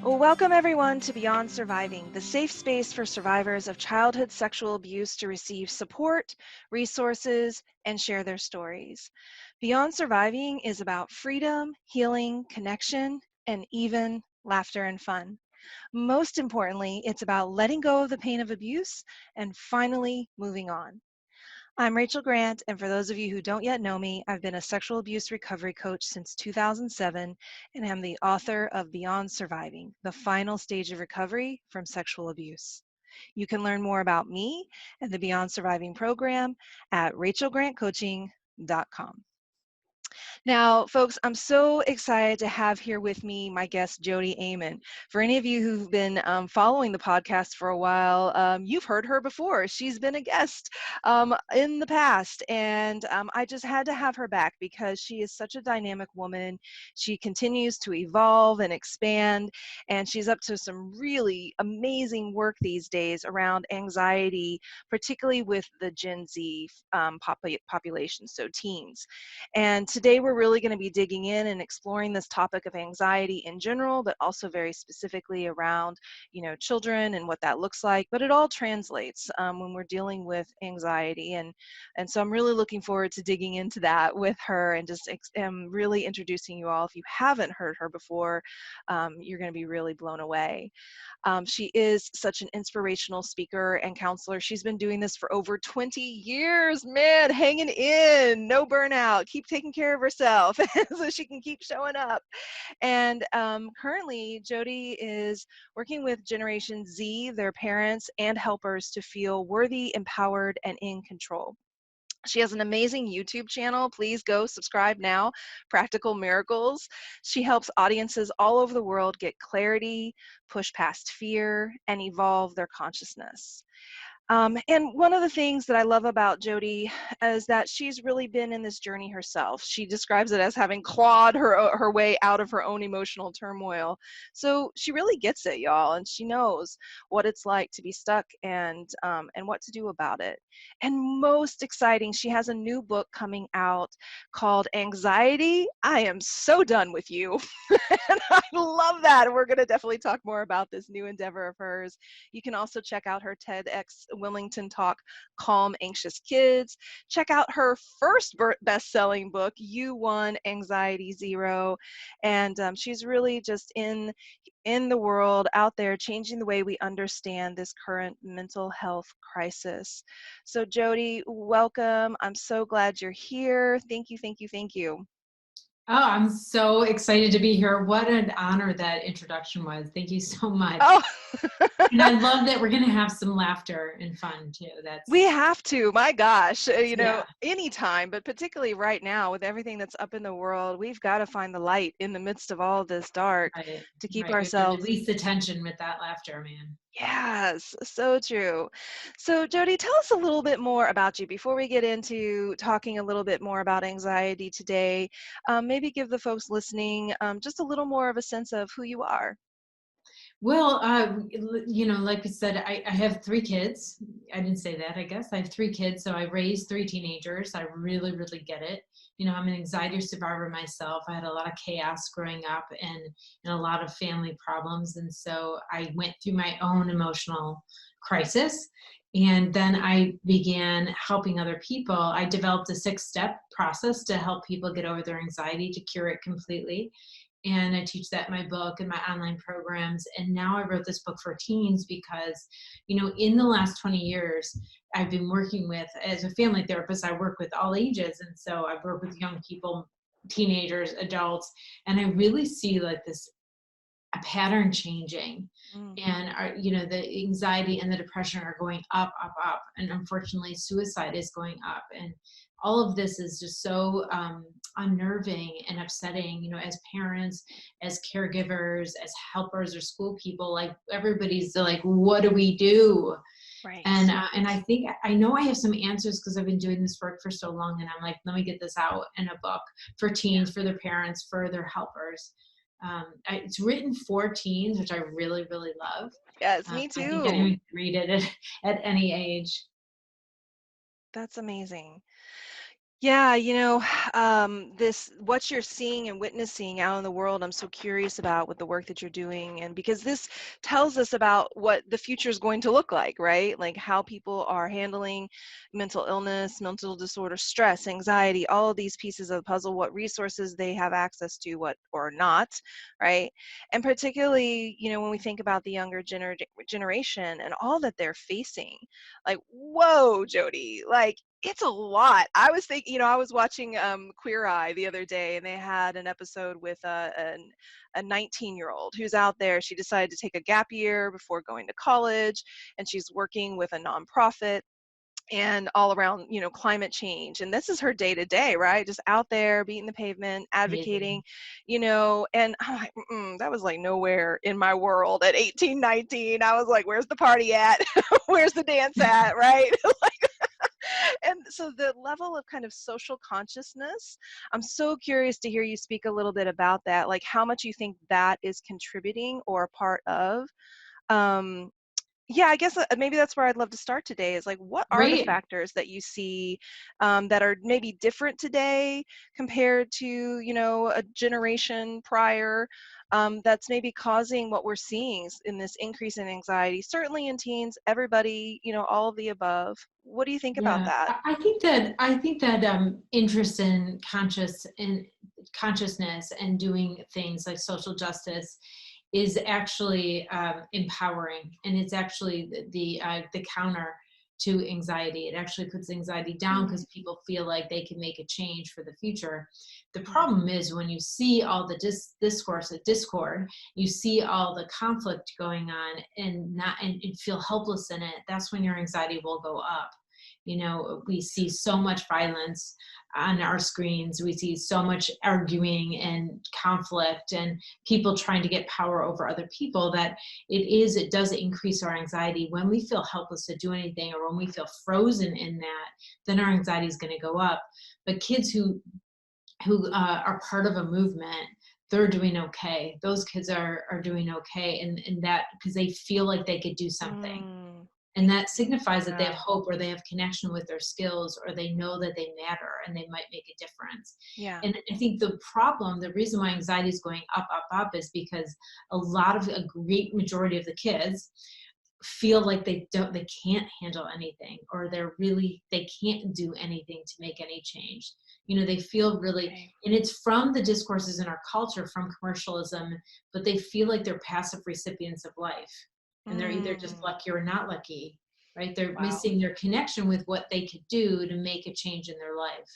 Well, welcome everyone to Beyond Surviving, the safe space for survivors of childhood sexual abuse to receive support, resources, and share their stories. Beyond Surviving is about freedom, healing, connection, and even laughter and fun. Most importantly, it's about letting go of the pain of abuse and finally moving on. I'm Rachel Grant, and for those of you who don't yet know me, I've been a sexual abuse recovery coach since 2007 and am the author of Beyond Surviving, the final stage of recovery from sexual abuse. You can learn more about me and the Beyond Surviving program at rachelgrantcoaching.com. Now, folks, I'm so excited to have here with me my guest, Jodi Aman. For any of you who've been following the podcast for a while, you've heard her before. She's been a guest in the past, and I just had to have her back because she is such a dynamic woman. She continues to evolve and expand, and she's up to some really amazing work these days around anxiety, particularly with the Gen Z population, so teens. And today we're really going to be digging in and exploring this topic of anxiety in general, but also very specifically around, children and what that looks like. But it all translates when we're dealing with anxiety. And so I'm really looking forward to digging into that with her and just really introducing you all. If you haven't heard her before, you're going to be really blown away. She is such an inspirational speaker and counselor. She's been doing this for over 20 years, man, hanging in, no burnout, keep taking care of herself so she can keep showing up. And currently, Jodi is working with Generation Z, their parents and helpers to feel worthy, empowered, and in control. She has an amazing YouTube channel. Please go subscribe now, Practical Miracles. She helps audiences all over the world get clarity, push past fear, and evolve their consciousness. And one of the things that I love about Jodi is that she's really been in this journey herself. She describes it as having clawed her way out of her own emotional turmoil. So she really gets it, y'all, and she knows what it's like to be stuck and what to do about it. And most exciting, she has a new book coming out called Anxiety. I am so done with you. And I love that. And we're going to definitely talk more about this new endeavor of hers. You can also check out her TEDx Wilmington talk, Calm Anxious Kids. Check out her first best-selling book, You Won, Anxiety Zero. And she's really just in the world out there changing the way we understand this current mental health crisis. So Jodi, welcome. I'm so glad you're here. Thank you, thank you, thank you. Oh, I'm so excited to be here. What an honor that introduction was. Thank you so much. Oh, And I love that we're going to have some laughter and fun too. we That's, have to, my gosh, yeah, anytime, but particularly right now with everything that's up in the world, we've got to find the light in the midst of all this dark right. to keep Right. We have to ourselves. release the tension with that laughter, man. Yes, so true. So, Jodi, tell us a little bit more about you before we get into talking a little bit more about anxiety today. Maybe give the folks listening just a little more of a sense of who you are. Well, like we said, I have three kids. I didn't say that, I guess. I have three kids, so I raised three teenagers. I really, really get it. I'm an anxiety survivor myself. I had a lot of chaos growing up and a lot of family problems. And so I went through my own emotional crisis. And then I began helping other people. I developed a 6-step process to help people get over their anxiety, to cure it completely, and I teach that in my book and my online programs. And now I wrote this book for teens because, in the last 20 years, I've been working with, as a family therapist, I work with all ages. And so I work with young people, teenagers, adults, and I really see like this a pattern changing. Mm. And the anxiety and the depression are going up, up, up, and unfortunately suicide is going up. And all of this is just so unnerving and upsetting, as parents, as caregivers, as helpers or school people. Like, everybody's like, what do we do? Right. And I think I know I have some answers because I've been doing this work for so long, and I'm like, let me get this out in a book for teens, for their parents, for their helpers. It's written for teens, which I really, really love. Yes, me I think too. anyone can read it at any age. That's amazing. Yeah, this what you're seeing and witnessing out in the world, I'm so curious about with the work that you're doing, and because this tells us about what the future is going to look like, right? Like how people are handling mental illness, mental disorder, stress, anxiety, all of these pieces of the puzzle, what resources they have access to, what or not, right? And particularly, when we think about the younger generation and all that they're facing, like, whoa, Jody, like it's a lot. I was thinking, I was watching Queer Eye the other day, and they had an episode with a 19-year-old who's out there. She decided to take a gap year before going to college, and she's working with a nonprofit and all around, climate change. And this is her day to day, right? Just out there beating the pavement, advocating, Amazing. and I'm like, that was like nowhere in my world at 18, 19. I was like, where's the party at? Where's the dance at, right? And so the level of kind of social consciousness, I'm so curious to hear you speak a little bit about that, like how much you think that is contributing or a part of. Um, yeah, I guess maybe that's where I'd love to start today is like, what are the Great. factors that you see that are maybe different today compared to, a generation prior, that's maybe causing what we're seeing in this increase in anxiety, certainly in teens, everybody, all of the above. What do you think about Yeah, that? I think that interest in consciousness and doing things like social justice is actually empowering, and it's actually the counter to anxiety. It actually puts anxiety down Mm, because people feel like they can make a change for the future. The yeah. problem is when you see all the discourse, the discord, you see all the conflict going on, and feel helpless in it. That's when your anxiety will go up. We see so much violence on our screens. We see so much arguing and conflict and people trying to get power over other people that it does increase our anxiety. When we feel helpless to do anything, or when we feel frozen in that, then our anxiety is going to go up. But kids who are part of a movement, they're doing okay. Those kids are doing okay, and that because they feel like they could do something, Mm, and that signifies that they have yeah. hope, or they have connection with their skills, or they know that they matter and they might make a difference. Yeah. And I think the reason why anxiety is going up is because a great majority of the kids feel like they can't handle anything, or they can't do anything to make any change. They feel really, Right. and it's from the discourses in our culture, from commercialism, but they feel like they're passive recipients of life, and they're either just Mm, lucky or not lucky, right? They're wow. missing their connection with what they could do to make a change in their life.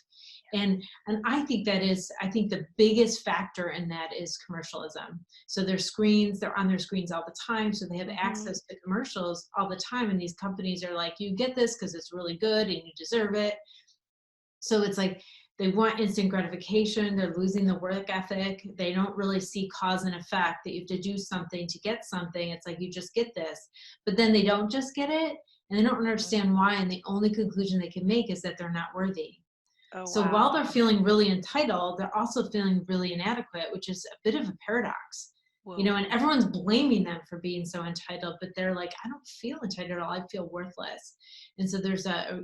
And I think the biggest factor in that is commercialism. So they're on their screens all the time, so they have Hmm. access to commercials all the time, and these companies are like, you get this because it's really good and you deserve it. So it's like they want instant gratification. They're losing the work ethic. They don't really see cause and effect, that you have to do something to get something. It's like, you just get this, but then they don't just get it, and they don't understand why, and the only conclusion they can make is that they're not worthy. Oh, So while wow. they're feeling really entitled, they're also feeling really inadequate, which is a bit of a paradox. Whoa. And everyone's blaming them for being so entitled, but they're like, I don't feel entitled at all. I feel worthless. And so there's a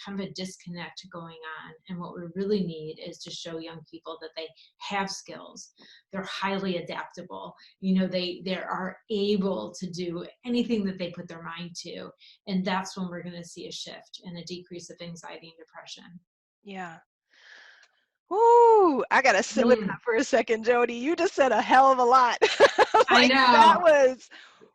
kind of a disconnect going on. And what we really need is to show young people that they have skills. They're highly adaptable. They are able to do anything that they put their mind to. And that's when we're going to see a shift and a decrease of anxiety and depression. Yeah. Woo! I gotta sit with Mm, that for a second, Jody. You just said a hell of a lot. I Like that know. was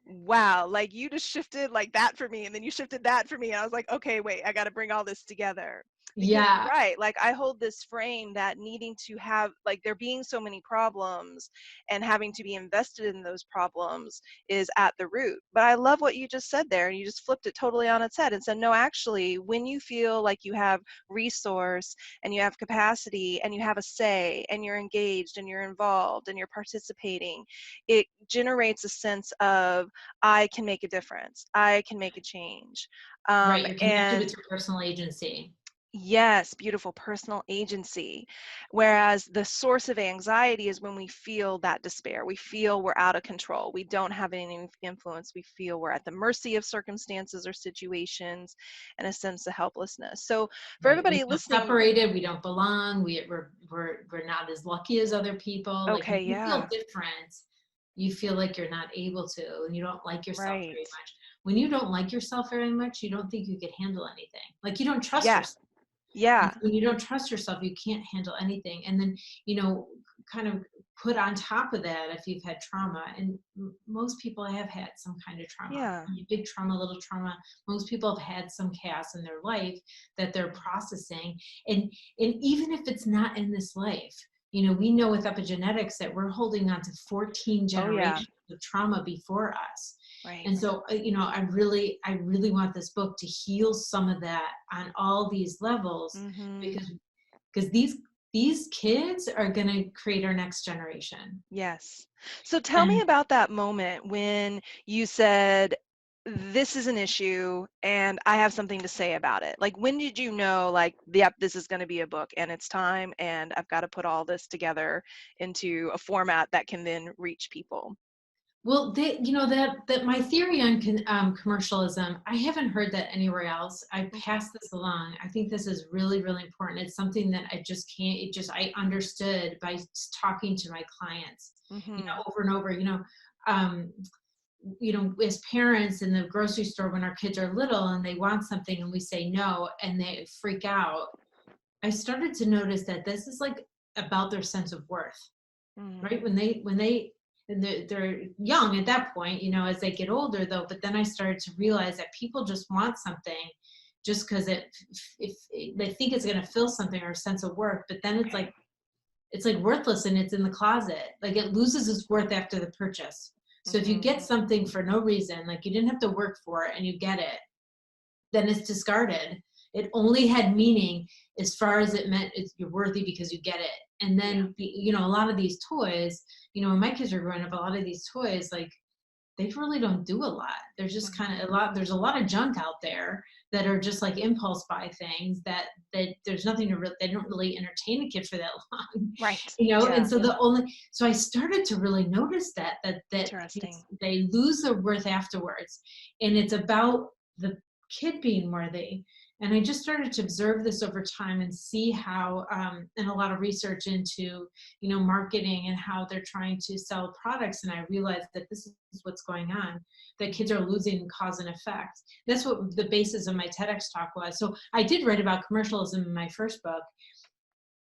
wow. Like you just shifted like that for me, and then you shifted that for me. And I was like, okay, wait, I gotta bring all this together. Because you're Yeah. right. Like I hold this frame that needing to have like there being so many problems and having to be invested in those problems is at the root. But I love what you just said there, and you just flipped it totally on its head and said, no, actually, when you feel like you have resource and you have capacity and you have a say and you're engaged and you're involved and you're participating, it generates a sense of I can make a difference, I can make a change. Right. You're connected And with your personal agency. Yes, beautiful personal agency. Whereas the source of anxiety is when we feel that despair. We feel we're out of control. We don't have any influence. We feel we're at the mercy of circumstances or situations and a sense of helplessness. So, for Right. We everybody feel listening, separated. We don't belong. We're not as lucky as other people. Like when okay, you feel yeah, different, you feel like you're not able to, and you don't like yourself very right. much. When you don't like yourself very much, you don't think you could handle anything. Like you don't trust Yeah, yourself. And yeah. when you don't trust yourself, you can't handle anything. And then, you know, kind of put on top of that, if you've had trauma, and most people have had some kind of trauma, Yeah. big trauma, little trauma. Most people have had some chaos in their life that they're processing. And even if it's not in this life, you know, we know with epigenetics that we're holding on to 14 Oh, yeah. generations of trauma before us. Right. And so, you know, I really want this book to heal some of that on all these levels, Mm-hmm. because these kids are going to create our next generation. Yes. So tell me And about that moment when you said, this is an issue and I have something to say about it. Like, when did you know, like, yep, this is going to be a book and it's time and I've got to put all this together into a format that can then reach people? well, you know, that my theory on commercialism, I haven't heard that anywhere else. I Okay. pass this along. I think this is really, really important. It's something that I just can't. It just I understood by talking to my clients, you Mm-hmm. know, over and over. Um, you know, as parents in the grocery store when our kids are little and they want something and we say no and they freak out, I started to notice that this is like about their sense of worth, Mm-hmm. right? When they and they're young at that point, you know, as they get older though. But then I started to realize that people just want something just because if they think it's going to fill something or a sense of worth, but then Okay. it's like worthless and it's in the closet. Like it loses its worth after the purchase. So if you Mm-hmm. get something for no reason, like you didn't have to work for it and you get it, then it's discarded. It only had meaning as far as it meant you're worthy because you get it. And Yeah. then, you know, a lot of these toys, you know, when my kids were growing up, a lot of these toys, like they really don't do a lot. There's just kind of Mm-hmm. a lot. There's a lot of junk out there that are just like impulse buy things that there's nothing to they don't really entertain a kid for that long, Right. you know. And Yeah. so so I started to really notice that Interesting. they lose their worth afterwards, and it's about the kid being worthy. And I just started to observe this over time and see how, and a lot of research into, you know, marketing and how they're trying to sell products. And I realized that this is what's going on, that kids are losing cause and effect. That's what the basis of my TEDx talk was. So I did write about commercialism in my first book.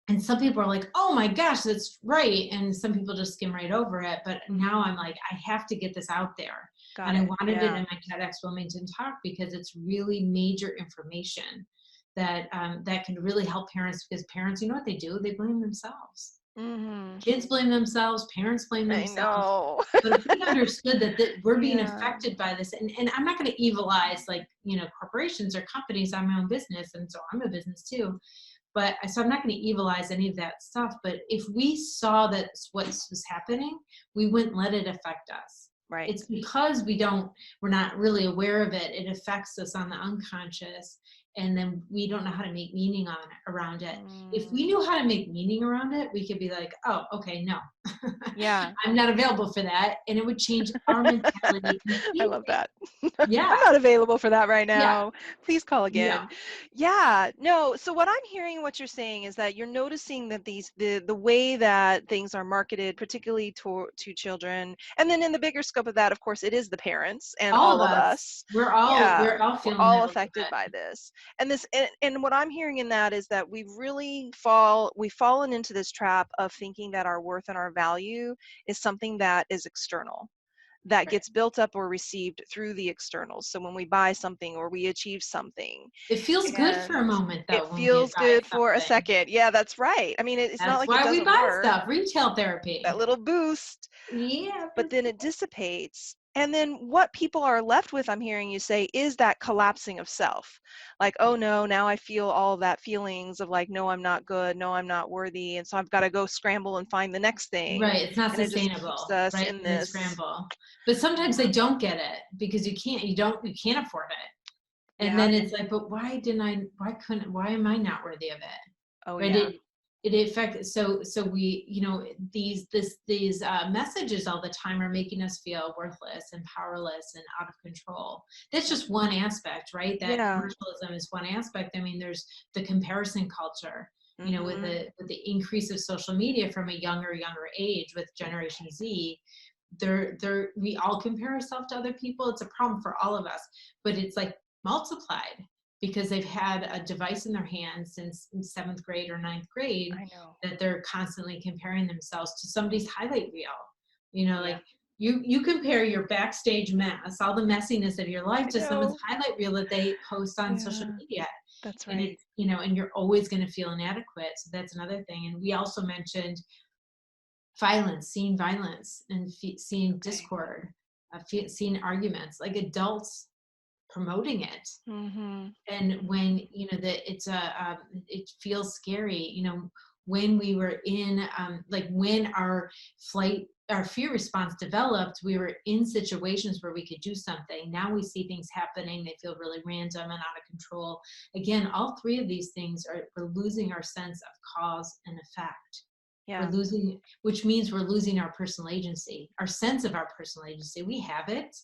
And some people are like, oh my gosh, that's right. And some people just skim right over it. But now I'm Mm-hmm. like, I have to get this out there. Got And I it. wanted it Yeah. in my TEDx Wilmington talk because it's really major information that that can really help parents, because parents, you know what they do? They blame themselves. Mm-hmm. Kids blame themselves, parents blame I themselves. know. But if we understood that we're being Yeah. affected by this, and I'm not going to evilize, like, you know, corporations or companies. I'm my own business, and so I'm a business too. But so I'm not going to evilize any of that stuff. But if we saw that what was happening, we wouldn't let it affect us. Right. It's because we're not really aware of it. It affects us on the unconscious, and then we don't know how to make meaning around it. If Mm. we knew how to make meaning around it, we could be like, oh, okay, no, Yeah. I'm not available for that, and it would change our mentality I love completely. that. I'm Yeah, not available for that right yeah, now. Please call yeah. again. Yeah, no. So what I'm hearing, what you're saying is that you're noticing that the way that things are marketed, particularly to children, and then in the bigger scope of that, of course, it is the parents and All of all of us, us. we're Yeah, all we're feeling all that a little affected by bit. this. And what I'm hearing in that is that we've fallen into this trap of thinking that our worth and our value is something that is external, that Right. gets built up or received through the externals. So when we buy something or we achieve something, It feels good for a and moment it though when we feels buy good for a something. second. Yeah, that's right. I mean, it's not That's like it why we doesn't buy work, stuff. Retail that therapy. little boost, Yeah, for but then it dissipates. And then what people are left with, I'm hearing you say, is that collapsing of self. Like, oh yeah. no, now I feel all that feelings of like, no, I'm not good, no, I'm not worthy. And so I've got to go scramble and find the next thing. Right. It's not And it just keeps sustainable, us right? in And they this. scramble. But sometimes Yeah. they don't get it because you can't afford it. And Yeah. then it's like, but why am I not worthy of it? Oh, Right? yeah. It affects, so we, these messages all the time are making us feel worthless and powerless and out of control. That's just one aspect, right? That Yeah. commercialism is one aspect. I mean, there's the comparison culture, with Mhm. the increase of social media from a younger age with Generation Z. We all compare ourselves to other people. It's a problem for all of us, but it's like multiplied because they've had a device in their hands since seventh grade or ninth grade, I know. that they're constantly comparing themselves to somebody's highlight reel. Yeah. Like you compare your backstage mess, all the messiness of your life, I to someone's know. highlight reel that they post on social Yeah. media. That's And right. it's, and you're always going to feel inadequate. So that's another thing. And we also mentioned violence, and seeing Okay. discord, seeing arguments, like adults promoting it. Mhm. And when that it feels scary, when we were in, like when our fear response developed, we were in situations where we could do something. Now we see things happening, they feel really random and out of control. Again, all three of these things are, we're losing our sense of cause and effect. We're Yeah. losing, which means we're losing our personal agency, our sense of our personal agency. We have it.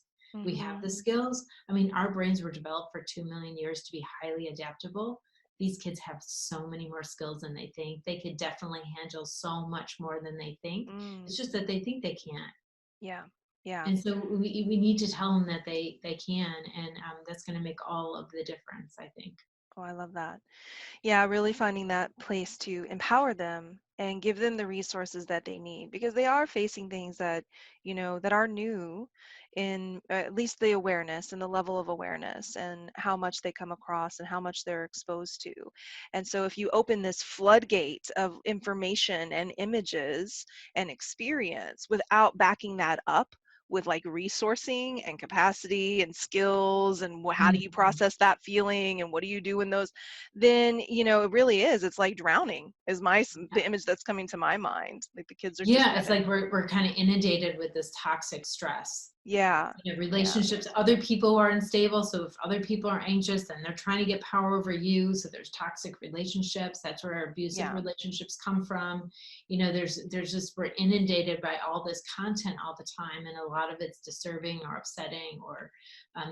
We have Mhm. the skills. I mean, our brains were developed for 2 million years to be highly adaptable. These kids have so many more skills than they think. They could definitely handle so much more than they think. Mm. It's just that they think they can't. Yeah. Yeah. And so we need to tell them that they can, and that's going to make all of the difference, I think. Oh, I love that. Yeah, really finding that place to empower them and give them the resources that they need because they are facing things that, that are new in at least the awareness and the level of awareness and how much they come across and how much they're exposed to. And so if you open this floodgate of information and images and experience without backing that up with like resourcing and capacity and skills and how do you Mhm. process that feeling and what do you do in those, then it really is, it's like drowning is the image that's coming to my mind, like the kids are just Yeah, it's gonna. like we're kind of inundated with this toxic stress. Yeah. Yeah. Relationships, other people are unstable, so if other people are anxious, then they're trying to get power over you, so there's toxic relationships. That's where abusive Yeah. relationships come from. There's just, we're inundated by all this content all the time, and a lot of it's disturbing or upsetting or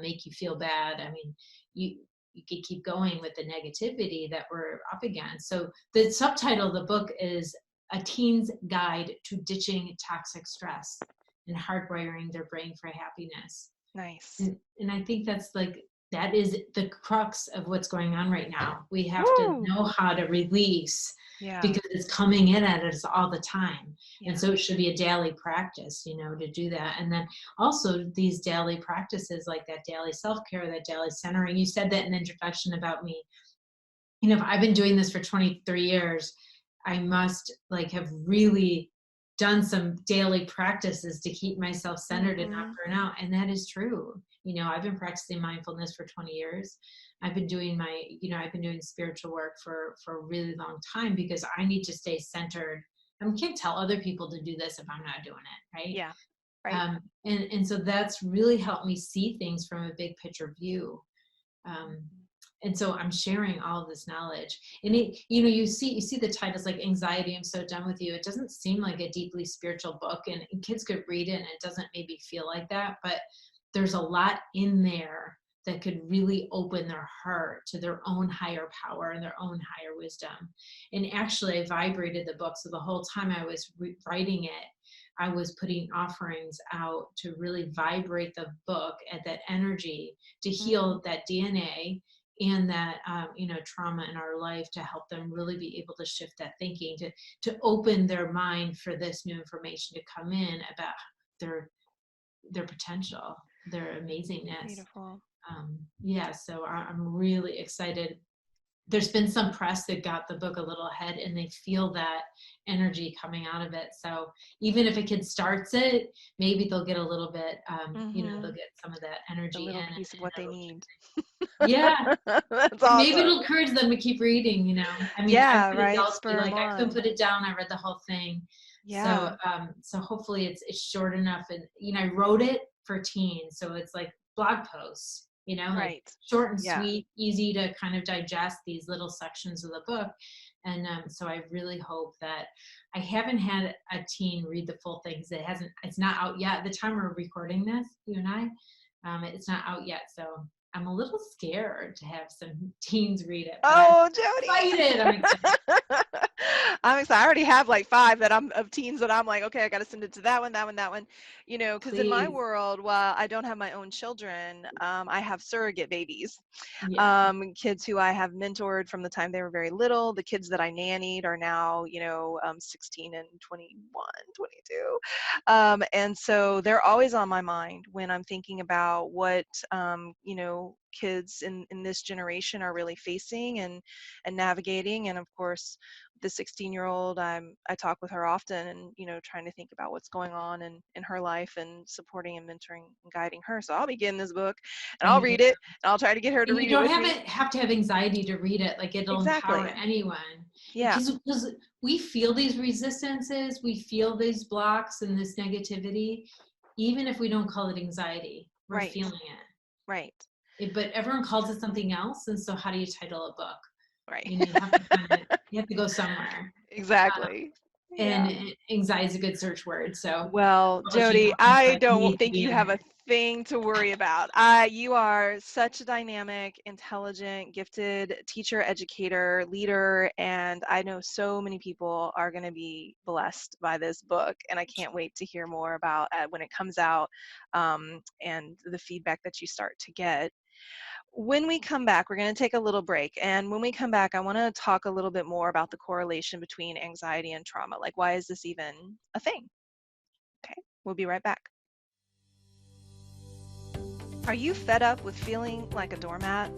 make you feel bad. I mean, you could keep going with the negativity that we're up against. So the subtitle of the book is A Teen's Guide to Ditching Toxic Stress and Hardwiring Their Brain for Happiness. Nice. And I think that is the crux of what's going on right now. We have to Woo. know how to release, Yeah. because it's coming in at us all the time. And Yeah. so it should be a daily practice, to do that. And then also these daily practices, like that daily self-care, that daily centering. You said that in the introduction about me. If I've been doing this for 23 years, I must like have really done some daily practices to keep myself centered and not Mhm. burn out. And that is true. I've been practicing mindfulness for 20 years. I've been doing spiritual work for a really long time, because I need to stay centered. I can't tell other people to do this if I'm not doing it, right? Yeah. Right. And so that's really helped me see things from a big picture view. um, Mhm. and so I'm sharing all of this knowledge. And you see the titles like Anxiety, I'm So Done With You. It doesn't seem like a deeply spiritual book, and kids could read it and it doesn't maybe feel like that, but there's a lot in there that could really open their heart to their own higher power and their own higher wisdom. And actually I vibrated the book, so the whole time I was writing it, I was putting offerings out to really vibrate the book at that energy, to Mhm. heal that DNA and that trauma in our life, to help them really be able to shift that thinking, to open their mind for this new information to come in about their potential, their amazingness. Beautiful. Yeah, so I'm really excited. There's been some press that got the book a little ahead, and they feel that energy coming out of it. So even if a kid starts it, maybe they'll get a little bit, they'll Mhm. get some of that A energy in, little and piece of what they it'll, need. yeah, That's and maybe awesome. it'll encourage them to keep reading. I mean, I've Yeah, had right, adults be spur them like, I couldn't on. put it down, I read the whole thing. So Yeah. hopefully it's short enough. And I wrote it for teens, so it's like blog posts, like Right. short and Yeah. sweet, easy to kind of digest these little sections of the book. And so I really hope that I haven't had a teen read the full thing because it's not out yet. The time we're recording this, you and it's not out yet. So I'm a little scared to have some teens read it, but I'm Oh, Jody. excited. I'm excited. I'm excited. I already have like 5 that I'm of teens that I'm like, okay, I got to send it to that one, that one, that one. Because in my Please. world, while I don't have my own children, I have surrogate babies. Yeah. Kids who I have mentored from the time they were very little. The kids that I nannied are now, 16 and 21, 22. And so they're always on my mind when I'm thinking about what, kids in this generation are really facing and navigating. And of course, the 16-year-old, I talk with her often and, trying to think about what's going on in her life and supporting and mentoring and guiding her. So I'll be getting this book and I I'll know. read it and I'll try to get her to And you read it don't with me. have to have anxiety to read it. Like it'll empower Exactly. anyone. Yeah. Because we feel these resistances, we feel these blocks and this negativity, even if we don't call it anxiety, we're Right. feeling it. Right. But everyone calls it something else. And so how do you title a book? Right. You have to find it. You have to go somewhere. Exactly. And Yeah. anxiety is a good search word. So Well, publishing Jody, I companies don't need to think be you in have a there. thing to worry about. You are such a dynamic, intelligent, gifted teacher, educator, leader, and I know so many people are going to be blessed by this book. And I can't wait to hear more about when it comes out, and the feedback that you start to get. When we come back, we're going to take a little break. And when we come back, I want to talk a little bit more about the correlation between anxiety and trauma. Like, why is this even a thing? Okay, we'll be right back. Are you fed up with feeling like a doormat?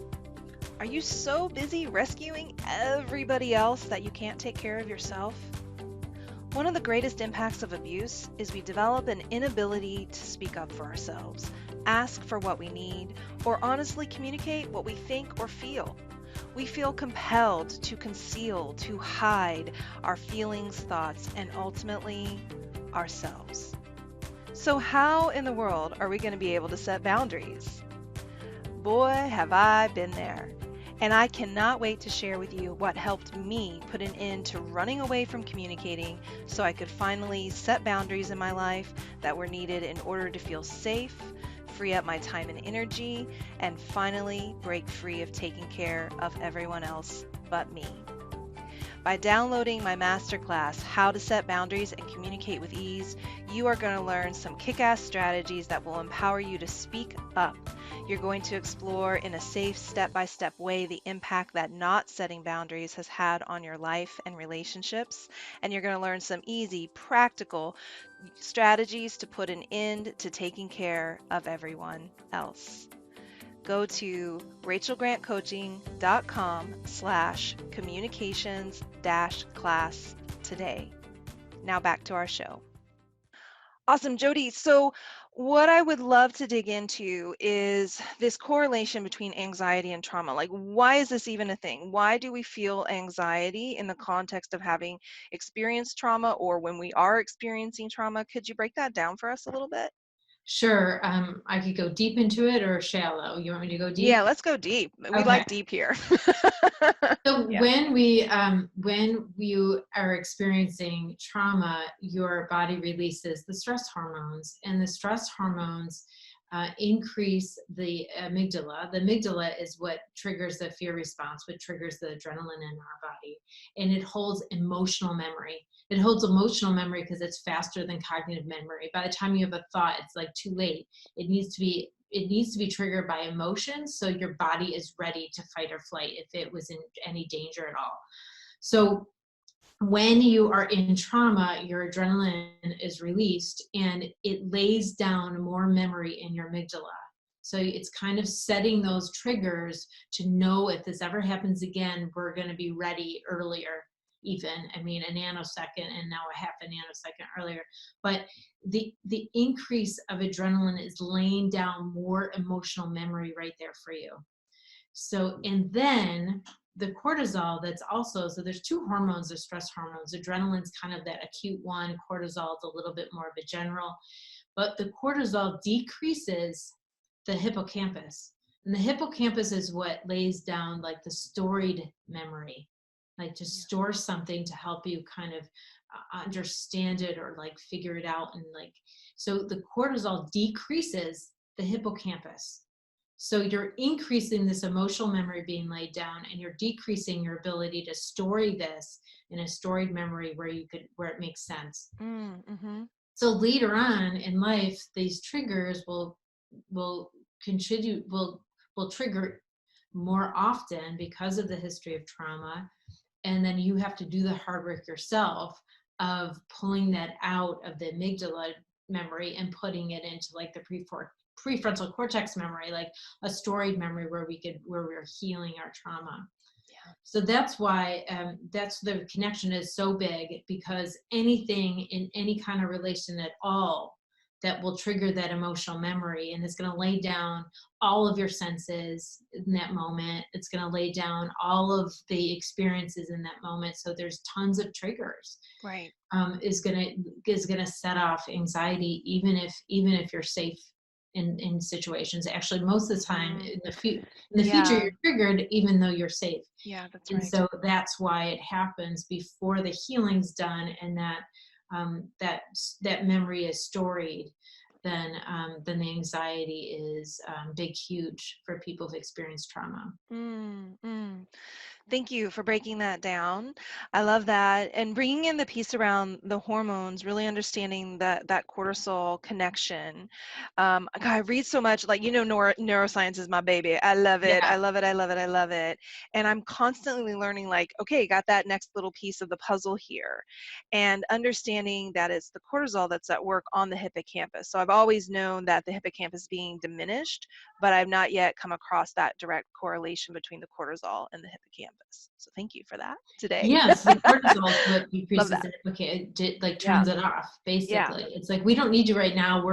Are you so busy rescuing everybody else that you can't take care of yourself? One of the greatest impacts of abuse is we develop an inability to speak up for ourselves, ask for what we need, or honestly communicate what we think or feel. We feel compelled to conceal, to hide our feelings, thoughts, and ultimately ourselves. So, how in the world are we going to be able to set boundaries? Boy, have I been there. And I cannot wait to share with you what helped me put an end to running away from communicating so I could finally set boundaries in my life that were needed in order to feel safe, free up my time and energy, and finally break free of taking care of everyone else but me. By downloading my masterclass, How to Set Boundaries and Communicate with Ease, you are going to learn some kick-ass strategies that will empower you to speak up. You're going to explore in a safe, step-by-step way the impact that not setting boundaries has had on your life and relationships. And you're going to learn some easy, practical strategies to put an end to taking care of everyone else. Go to rachelgrantcoaching.com/communications-class today. Now back to our show. Awesome, Jody. So what I would love to dig into is this correlation between anxiety and trauma. Like, why is this even a thing? Why do we feel anxiety in the context of having experienced trauma or when we are experiencing trauma? Could you break that down for us a little bit? Sure. I could go deep into it or shallow. You want me to go Yeah, deep? let's go deep. We Okay. like deep here. So Yeah. when you are experiencing trauma, your body releases the stress hormones, and the stress hormones increase the amygdala. The amygdala is what triggers the fear response, what triggers the adrenaline in our body, and it holds emotional memory. It holds emotional memory because it's faster than cognitive memory. By the time you have a thought, it's like too late. It needs to be triggered by emotions, so your body is ready to fight or flight if it was in any danger at all. So when you are in trauma, your adrenaline is released and it lays down more memory in your amygdala. So it's kind of setting those triggers to know if this ever happens again, we're going to be ready earlier, even, I mean, a nanosecond and now a half a nanosecond earlier. But the increase of adrenaline is laying down more emotional memory right there for you. So, and then the cortisol, that's also, so there's two hormones, the stress hormones. Adrenaline's kind of that acute one, cortisol is a little bit more of a general, but the cortisol decreases the hippocampus. And the hippocampus is what lays down like the storied memory, like to Yeah. store something to help you kind of understand it or like figure it out. And like, so the cortisol decreases the hippocampus. So you're increasing this emotional memory being laid down, and you're decreasing your ability to store this in a storied memory where it makes sense. Mm-hmm. So later on in life, these triggers will contribute will trigger more often because of the history of trauma, and then you have to do the hard work yourself of pulling that out of the amygdala memory and putting it into like the prefrontal cortex memory, like a storied memory where we're healing our trauma. Yeah. So that's why that's the connection is so big, because anything in any kind of relation at all that will trigger that emotional memory, and it's going to lay down all of your senses in that moment. It's going to lay down all of the experiences in that moment. So there's tons of triggers. Right. Is gonna set off anxiety, even if you're safe in situations. Actually, most of the time Mm-hmm. in the future, Yeah. you're triggered even though you're safe. Yeah, that's And right. so that's why it happens before the healing's done, and that memory is storied. Then the anxiety is big, huge for people who've experienced trauma. Mm-hmm. Thank you for breaking that down. I love that. And bringing in the piece around the hormones, really understanding that cortisol connection. God, I read so much, like, neuroscience is my baby. I love it. I Yeah, love it. I love it. I love it. And I'm constantly learning, like, okay, got that next little piece of the puzzle here. And understanding that it's the cortisol that's at work on the hippocampus. So I've always known that the hippocampus being diminished, but I've not yet come across that direct correlation between the cortisol and the hippocampus. So thank you for that today. yes, the cortisol is what Love decreases that. it. Okay, it like Yeah. turns it off. Yeah. Basically, it's like we don't need you right now.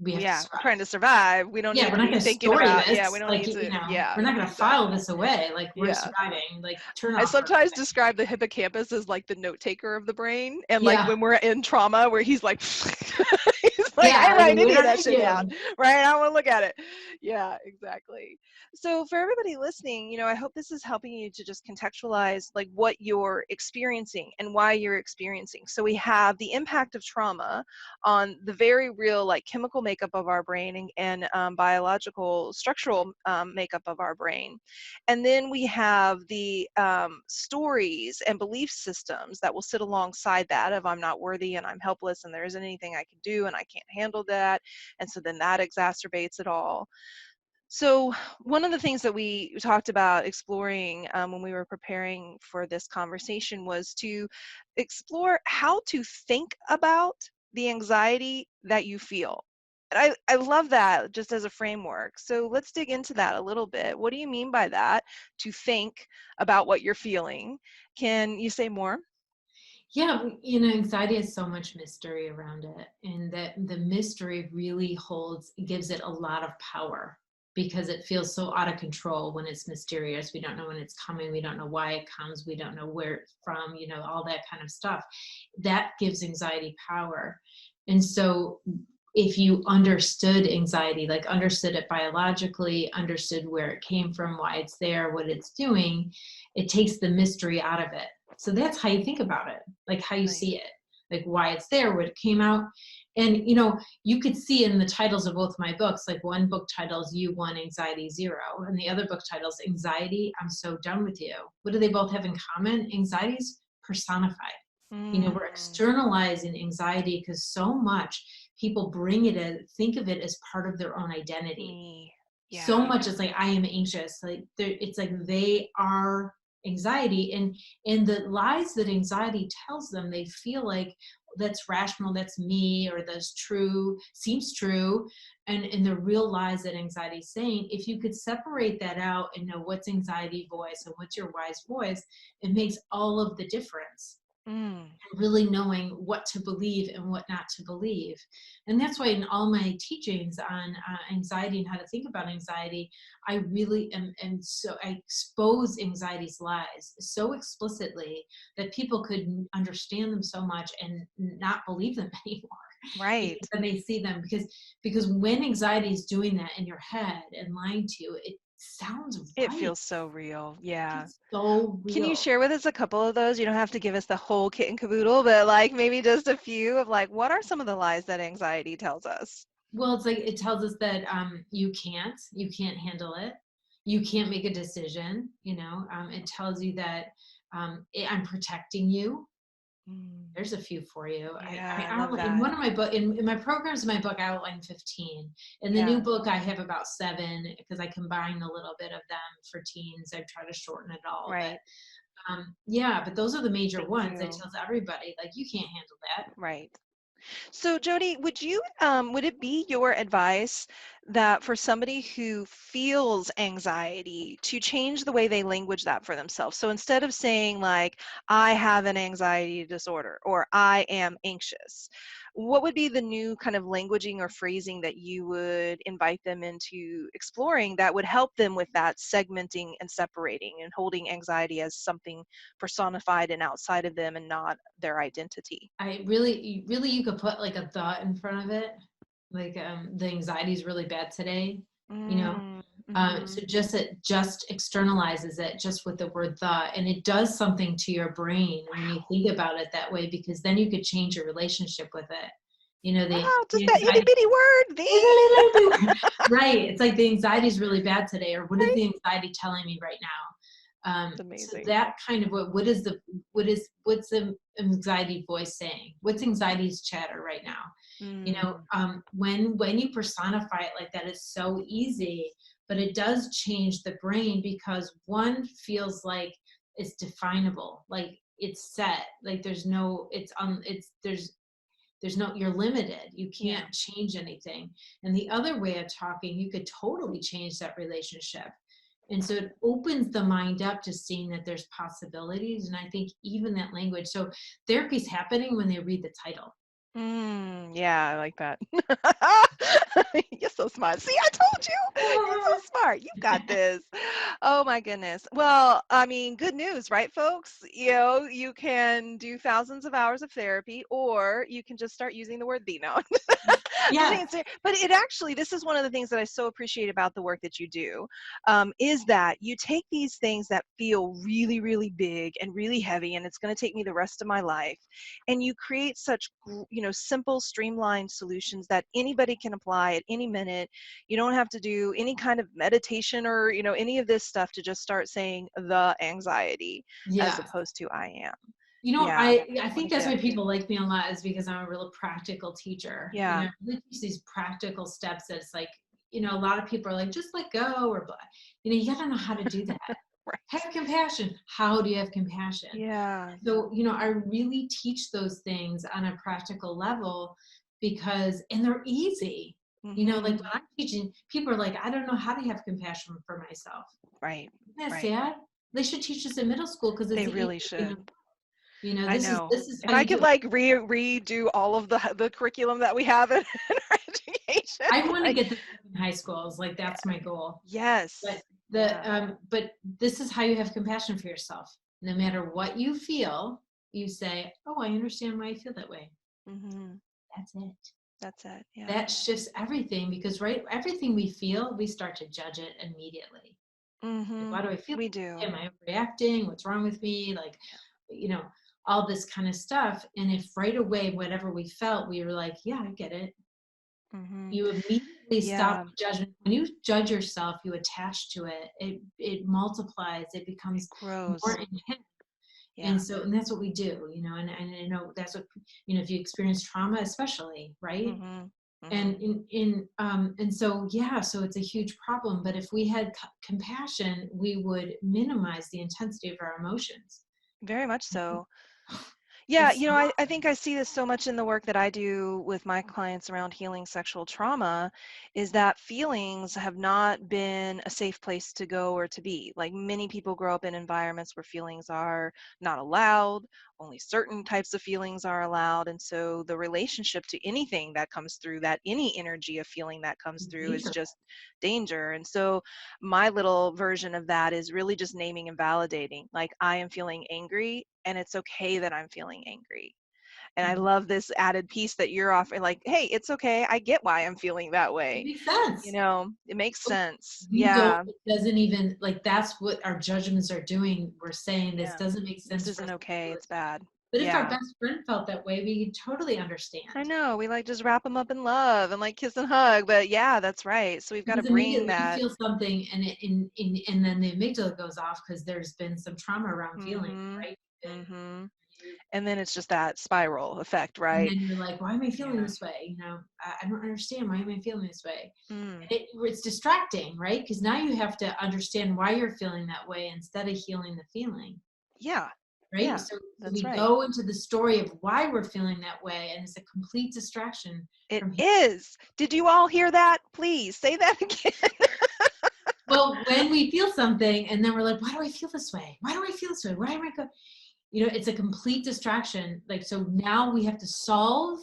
We have to Yeah. We're survive. trying to survive. We don't Yeah, need we're to not be going to thinking store about, yeah, we this. don't Like, need to, yeah, we're not going to file exactly. this away. Like, we're Yeah. surviving. Like, turn I off for a sometimes minute. describe the hippocampus as like the note taker of the brain. And like Yeah, when we're in trauma, where he's like, he's like, I yeah. ain't Like, writing we any of don't that need shit down, you. right? I don't want to look at it. Yeah, exactly. So for everybody listening, I hope this is helping you to just contextualize like what you're experiencing and why you're experiencing. So we have the impact of trauma on the very real like chemical makeup of our brain and biological structural makeup of our brain. And then we have the stories and belief systems that will sit alongside that of I'm not worthy and I'm helpless and there isn't anything I can do and I can't handle that. And so then that exacerbates it all. So one of the things that we talked about exploring when we were preparing for this conversation was to explore how to think about the anxiety that you feel. And I love that just as a framework. So let's dig into that a little bit. What do you mean by that? To think about what you're feeling. Can you say more? Yeah, anxiety has so much mystery around it, and that the mystery really gives it a lot of power, because it feels so out of control when it's mysterious. We don't know when it's coming. We don't know why it comes. We don't know where it's from, all that kind of stuff. That gives anxiety power. And so if you understood anxiety, like understood it biologically, understood where it came from, why it's there, what it's doing, it takes the mystery out of it. So that's how you think about it, like how you Nice. see it, like why it's there, what it came out. And you could see in the titles of both my books, like one book titles You Won, Anxiety Zero, and the other book titles Anxiety, I'm So Done With You. What do they both have in common? Anxiety's personified. We're Mm, externalizing anxiety because so much people think of it as part of their own identity. me. So Yeah. much is like, I am anxious. Like, it's like they are anxiety, and the lies that anxiety tells them, they feel like that's rational, that's me, or that's true, seems true. And the real lies that anxiety is saying, if you could separate that out and know what's anxiety voice and what's your wise voice, it makes all of the difference. Mm, Really knowing what to believe and what not to believe. And that's why in all my teachings on anxiety and how to think about anxiety, I really am so I expose anxiety's lies so explicitly that people could understand them so much and not believe them anymore. because Right. then they see them, because when anxiety is doing that in your head and lying to you, it sounds It right. feels so real. Yeah. It's so Can you real. share with us a couple of those? You don't have to give us the whole kit and caboodle, but like maybe just a few of like what are some of the lies that anxiety tells us? Well, it's like it tells us that you can't handle it, you can't make a decision. It tells you that I'm protecting you. Mm. There's a few for you. Yeah, I love Outline in that. one of my book in my programs in my book. I outline 15. In the new Yeah, book, I have about 7 because I combine a little bit of them for teens. I try to shorten it all, right. but yeah. But those are the major Thank ones. It you. tells everybody like you can't handle that. Right. So, Jody, would it be your advice that for somebody who feels anxiety to change the way they language that for themselves? So instead of saying like, I have an anxiety disorder or I am anxious, what would be the new kind of languaging or phrasing that you would invite them into exploring that would help them with that segmenting and separating and holding anxiety as something personified and outside of them and not their identity? I really, you could put like a thought in front of it, like the anxiety is really bad today. You know, Mm, mhm. so just it just externalizes it just with the word thought, and it does something to your brain when you think about it that way, because then you could change your relationship with it. Wow, The just that itty anxiety. bitty word, Right. It's like the anxiety is really bad today, or what is right? the anxiety telling me right now? It's So amazing. that kind of what's the anxiety voice saying? What's anxiety's chatter right now? Mm, When you personify it like that, it's so easy, but it does change the brain because one feels like it's definable, like it's set, like there's no, you're limited, you yeah. can't change anything. And the other way of talking, you could totally change that relationship. And so it opens the mind up to seeing that there's possibilities. And I think even that language, so therapy's happening when they read the title. Yeah, I like that. You're so smart. See, I told you. You're so smart. You got this. Oh my goodness. Well, I mean, good news, right, folks? You can do thousands of hours of therapy, or you can just start using the word "the." No, just Yes. being serious. But it actually, this is one of the things that I so appreciate about the work that you do, is that you take these things that feel really, really big and really heavy, and it's going to take me the rest of my life, and you create such, simple, streamlined solutions that anybody can apply at any minute. You don't have to do any kind of meditation or, any of this stuff to just start saying the anxiety as Yes. opposed to I am. Yeah, I what a think that's why gift. people like me a lot, is because I'm a real practical teacher. Yeah, I really teach these practical steps that's like, a lot of people are like, just let go or blah. You gotta know how to do that. right. Have compassion. How do you have compassion? Yeah. So, I really teach those things on a practical level and they're easy. Like when Hmm. I'm teaching, people are like, I don't know how to have compassion for myself. Right. Isn't that Right. sad? They should teach us in middle school because They it's easy. really should. I This is know. this is If how I you could do it. like redo all of the curriculum that we have in, in our education, I want to like get this in high schools. Like yeah, that's my goal. But yes, yeah. this is how you have compassion for yourself. No matter what you feel, you say, "Oh, I understand why I feel that way." Hmm. That's it. That's it. Yeah. That shifts everything because right, everything we feel, we start to judge it immediately. Like, Hmm. why do I feel? We do. Am I reacting? What's wrong with me? Like, you know, all this kind of stuff. And if right away, whatever we felt, we were like, "Yeah, I get it." Hmm. You immediately stop Yeah. judgment. When you judge yourself, you attach to it. It multiplies. It It becomes more grows. intense. Yeah. And that's what we do, and I know that's what, if you experience trauma, especially, right? Hmm. Hmm. And so, yeah, so it's a huge problem. But if we had compassion, we would minimize the intensity of our emotions. Very much Mhm. so. Yeah, It's I think I see this so much in the work that I do with my clients around healing sexual trauma is that feelings have not been a safe place to go or to be. Like many people grow up in environments where feelings are not allowed, only certain types of feelings are allowed. And so the relationship to anything that comes through that, any energy of feeling that comes through is dangerous. just danger. And so my little version of that is really just naming and validating. Like I am feeling angry and it's okay that I'm feeling angry. And I love this added piece that you're offering, like, hey, it's okay. I get why I'm feeling that It way. makes sense. It makes sense. You don't, Yeah. it doesn't even, like, that's what our judgments are doing. We're saying this Yeah. doesn't make This sense for us isn't to okay. feel It's this way. bad. But if our Yeah. best friend felt that way, we totally I understand. know. We like just wrap them up in love and like kiss and hug. But yeah, that's right. So we've got to Because bring immediately you that. feel something, and and then the amygdala goes off because there's been some trauma around feeling, Mm-hmm. right? And Mm-hmm. you, And then it's just that spiral effect, and right? then you're like, why am I feeling Yeah. this way? I don't understand. Why am I feeling this way? Mm. It's distracting, right? Because now you have to understand why you're feeling that way instead of healing the feeling, Yeah. right? Yeah. So That's we right. go into the story of why we're feeling that way, and it's a complete distraction It from. is. Did you all hear that? Please say that again. Well, when we feel something and then we're like, why do I feel this way? Why do I feel this way? Why am I go? It's a complete distraction. Like, so now we have to solve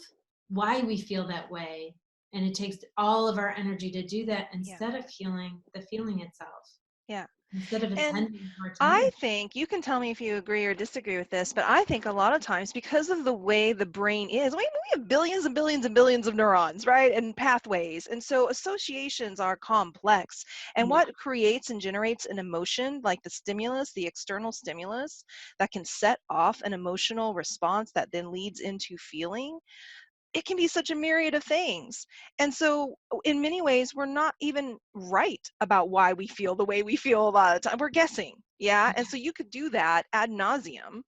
why we feel that way. And it takes all of our energy to do that Yeah. instead of healing the feeling itself, Yeah. instead of And attending to our I tendon. think you can tell me if you agree or disagree with this, but I think a lot of times because of the way the brain is, we have billions and billions and billions of neurons, right? And pathways. And so associations are complex. And Yeah. what creates and generates an emotion, like the stimulus, the external stimulus, that can set off an emotional response that then leads into feeling, it can be such a myriad of things. And so, in many ways, we're not even right about why we feel the way we feel a lot of the time. We're guessing. Yeah. And so, you could do that ad nauseum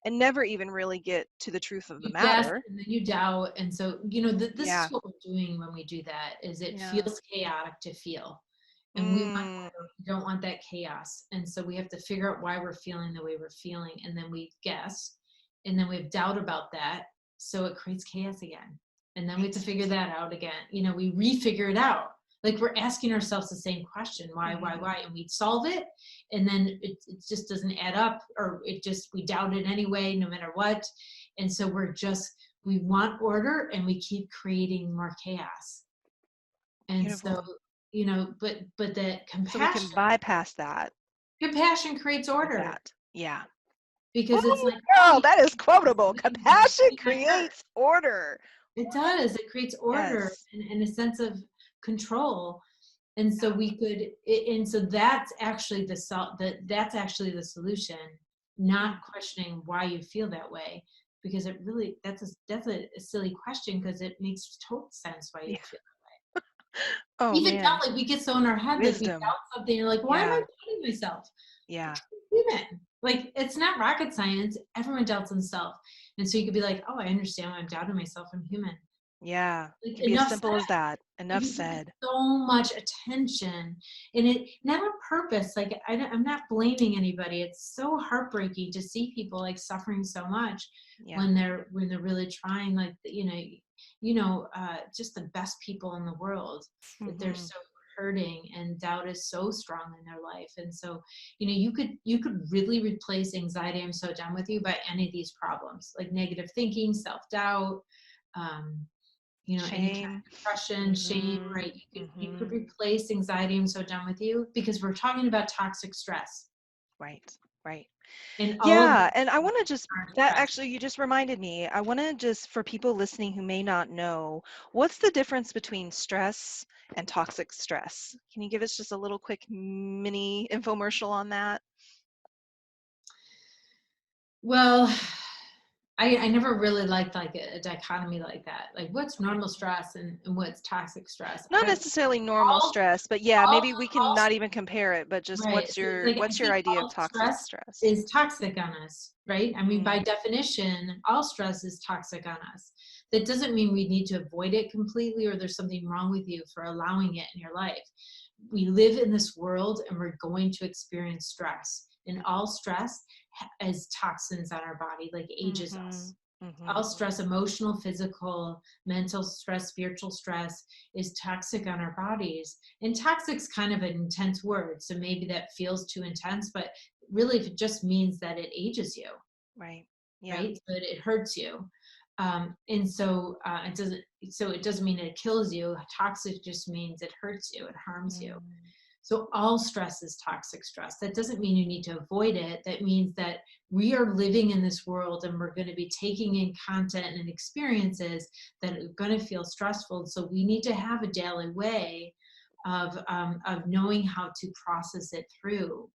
and never even really get to the truth of the You guess matter. and then you doubt. And so, this is Yeah. what we're doing when we do that, is it Yeah. feels chaotic to feel. And Mm, we don't want that chaos. And so we have to figure out why we're feeling the way we're feeling. And then we guess. And then we have doubt about that. So it creates chaos again. And then we have to right. figure that out again. We refigure it out. Like, we're asking ourselves the same question, Hmm. why? And we solve it. And then it just doesn't add up, or we doubt it anyway, no matter what. And so we want order, and we keep creating more chaos. And so, Beautiful. but that So, we can bypass compassion creates with order, that. Yeah. because it's Oh, like, oh, girl, that is quotable. we can Compassion be that hurt. creates order. It does. It creates order Yes. and a sense of control. And so Yeah. and so that's actually that's actually the solution, Mm. not questioning why you feel that way, because that's a silly question, because it makes total sense why you Yeah. would feel. Oh, Even doubt, man. like, we get so in our head, like, we Wisdom. doubt something, you're like, why am I Yeah. doubting myself? Yeah. Human. Like, it's not rocket science. Everyone doubts themselves. And so you could be like, oh, I understand why I'm doubting myself. I'm human. Yeah. Like, Can be as enough simple said. as that. But Enough we give it said. so much attention, and it not on purpose. Like, I'm not blaming anybody. It's so heartbreaking to see people, like, suffering so much Yeah. when they're really trying, like, just the best people in the world, that they're Hmm. so hurting, and doubt is so strong in their life. And so, you could really replace anxiety, I'm so done with you, by any of these problems, like negative thinking, self-doubt, um, any kind Shame. of depression, shame, Hmm. right? You could Hmm. replace anxiety, I'm so done with you, because we're talking about toxic stress, Right. Right. and all of Yeah. these And I things want to just, are that stress. actually, you just reminded me. I want to just, for people listening who may not know, what's the difference between stress and toxic stress? Can you give us just a little quick mini infomercial on that? Well, I never really liked, like, a dichotomy like that. Like, what's Okay. normal stress and what's toxic stress? Not I don't necessarily normal all stress, but yeah, all maybe we can all not even compare it, but just Right. So it's like, I what's your think idea of all toxic stress stress? is toxic on us, right? I mean, by Mm, definition, all stress is toxic on us. That doesn't mean we need to avoid it completely, or there's something wrong with you for allowing it in your life. We live in this world, and we're going to experience stress. And all stress is toxins on our body, like, ages mhm, us. All mhm. stress, emotional, physical, mental stress, spiritual stress, is toxic on our bodies. And toxic's kind of an intense word, so maybe that feels too intense, but really, if it just means that it ages you, Right. Yeah. right? So it hurts you. And so it doesn't mean it kills you. Toxic just means it hurts you, it harms you. Mm. So all stress is toxic stress. That doesn't mean you need to avoid it. That means that we are living in this world and we're going to be taking in content and experiences that are going to feel stressful. So we need to have a daily way of knowing how to process it through.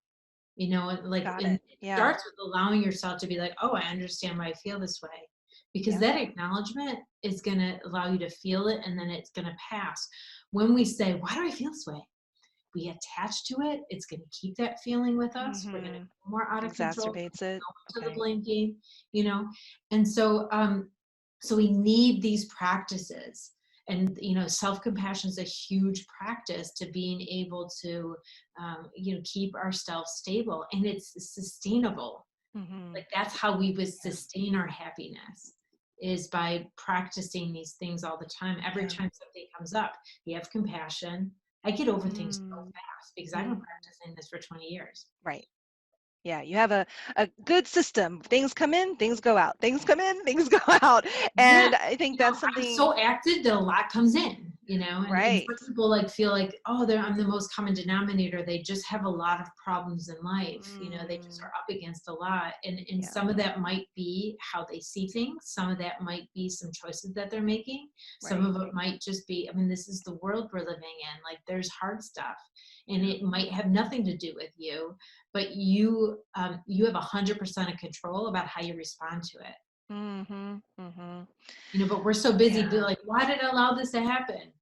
Like, Got and it. it Yeah. starts with allowing yourself to be like, oh, I understand why I feel this way. Because Yeah. that acknowledgement is going to allow you to feel it, and then it's going to pass. When we say, why do I feel this way? We attach to it, it's going to keep that feeling with us. We're going to Mm-hmm. go more out of control, Exacerbates it. go into the Okay. blame game, you know. And so we need these practices. And self-compassion is a huge practice to being able to keep ourselves stable, and it's sustainable. Mm-hmm. Like, that's how we would sustain our happiness, is by practicing these things all the time. Every Yeah. time something comes up, you have compassion. I get over things so Mm-hmm. fast because I've been practicing this for 20 years. Right. Yeah, you have a good system. Things come in, things go out. Things come in, things go out. Yeah, And I think that's I'm something, so active that a lot comes in, and right. some people like feel like, oh, I'm the most common denominator. They just have a lot of problems in life. They just Mm, are up against a lot. And yeah. some of that might be how they see things. Some of that might be some choices that they're making. Some Right. of it might just be, I mean, this is the world we're living in. Like, there's hard stuff, and Yeah. it might have nothing to do with you, but you have 100% of control about how you respond to it. Mm-hmm. Mm-hmm. But we're so busy being Yeah. like, why did I allow this to happen?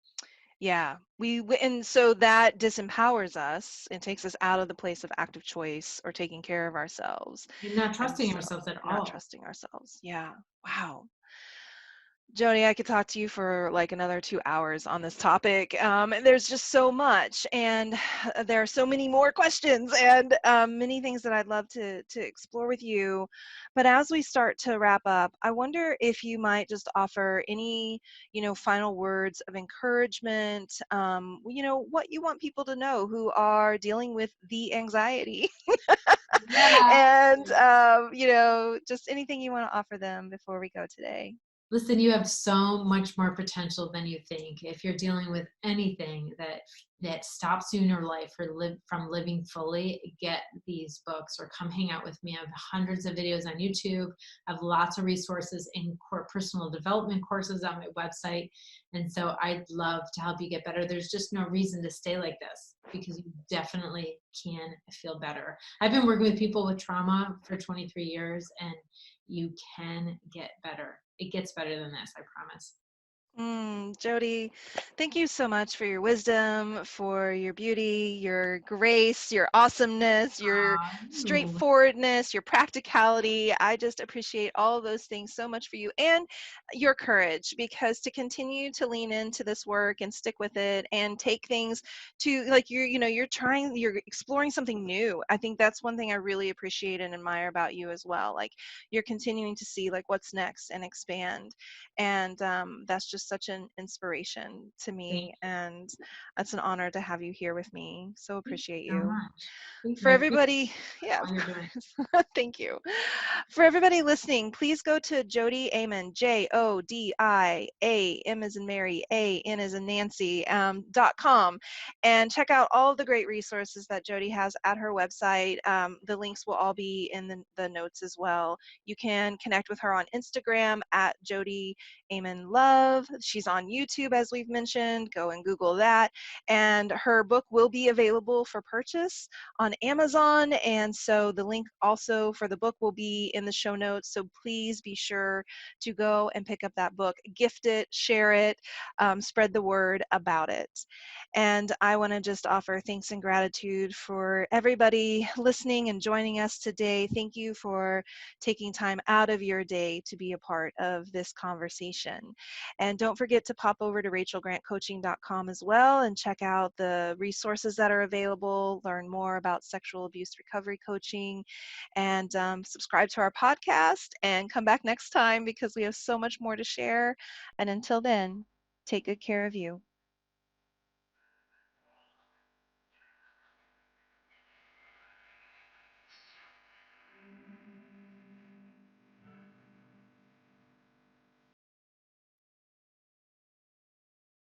Yeah. And so that disempowers us and takes us out of the place of active choice or taking care of ourselves. You're not And trusting so ourselves at not all. trusting ourselves. Yeah. Wow. Jodi, I could talk to you for like another 2 hours on this topic. And there's just so much, and there are so many more questions and many things that I'd love to explore with you. But as we start to wrap up, I wonder if you might just offer any, final words of encouragement. What you want people to know who are dealing with the anxiety, Yeah. and just anything you want to offer them before we go today. Listen, you have so much more potential than you think. If you're dealing with anything that stops you in your life from living fully, get these books or come hang out with me. I have hundreds of videos on YouTube. I have lots of resources in personal development courses on my website. And so I'd love to help you get better. There's just no reason to stay like this, because you definitely can feel better. I've been working with people with trauma for 23 years, and you can get better. It gets better than this, I promise. Jodi, thank you so much for your wisdom, for your beauty, your grace, your awesomeness, your Ooh, straightforwardness, your practicality. I just appreciate all of those things so much for you and your courage, because to continue to lean into this work and stick with it and take things to, like, you're exploring something new. I think that's one thing I really appreciate and admire about you as well. Like, you're continuing to see like what's next and expand, and that's just such an inspiration to thank me, you. and it's an honor to have you here with me. So Thank you appreciate so you. much. Thank you. For I appreciate everybody, yeah, all of you're doing. course. Thank you. For everybody listening, please go to Jodi Aman, Jodi, M as in Mary, N as in Nancy, .com, and check out all of the great resources that Jodi has at her website. The links will all be in the notes as well. You can connect with her on Instagram at Jodi Aman Love. She's on YouTube, as we've mentioned. Go and Google that. And her book will be available for purchase on Amazon. And so the link also for the book will be in the show notes. So please be sure to go and pick up that book, gift it, share it, spread the word about it. And I want to just offer thanks and gratitude for everybody listening and joining us today. Thank you for taking time out of your day to be a part of this conversation. And don't forget to pop over to rachelgrantcoaching.com as well and check out the resources that are available, learn more about sexual abuse recovery coaching, and subscribe to our podcast and come back next time because we have so much more to share. And until then, take good care of you.